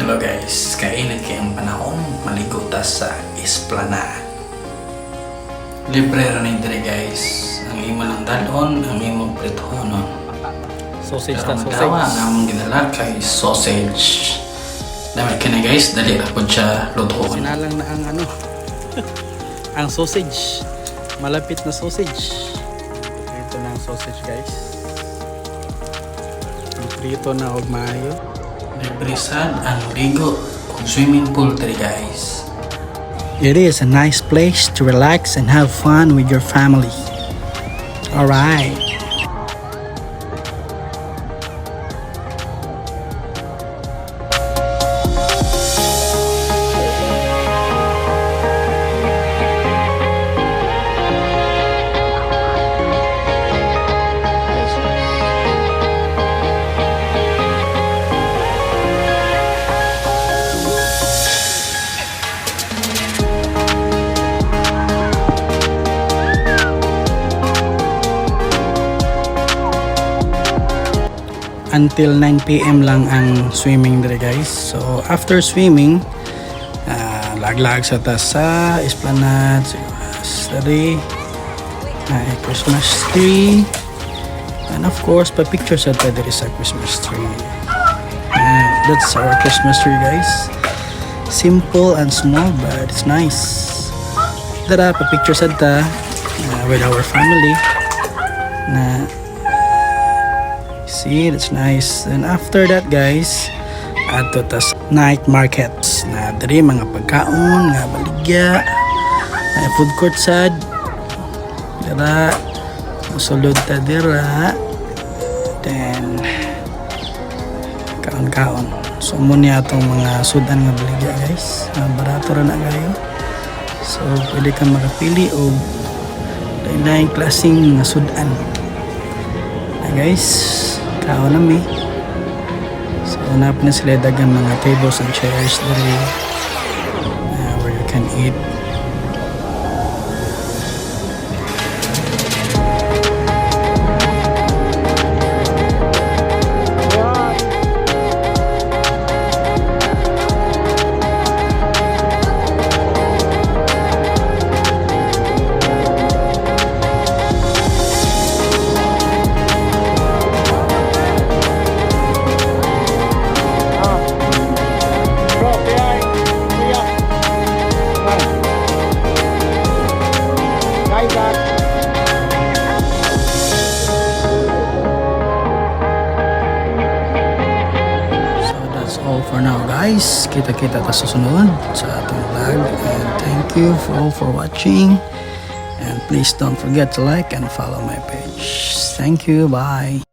Hello guys, kainit kayong panahon, maligo ta sa Esplanade. Libre ra ni dire guys. Ang imo lang dalon, ang imo pritohon. Sausage Pero ta, madawa, sausage. ang among ginala kay sausage. Dami ka na guys, dali ra pud siya lutuon. Sinalang na ang ano, ang sausage. Malapit na sausage. Ito na ang sausage guys. Prito na og maayo. Libre sad ang ligo ug swimming pool dire guys. It is a nice place to relax and have fun with your family. Alright. Until 9 PM lang ang swimming dire guys. So after swimming, laglag sa sa Esplanade, sa Christmas tree, and of course pa-picture sa there is a Christmas tree. That's our Christmas tree guys. Simple and small but it's nice. Tara, pa-picture sa with our family na see, that's nice. And after that guys, ato tas night markets na diri mga pagkaon nga baligya, na food court sad dira sulod ta dira, then kaon so mo niya atong mga sudan nga baligya guys, barato ra na kayo, so pwede ka makapili og lain-lain klaseng mga sudan na guys. Kaon na mi. So hanap na sila dagang mga tables and chairs dali where you can eat. All for now guys, kita-kita ta sa sunod sa atong vlog, and thank you for watching, and please don't forget to like and follow my page. Thank you, bye.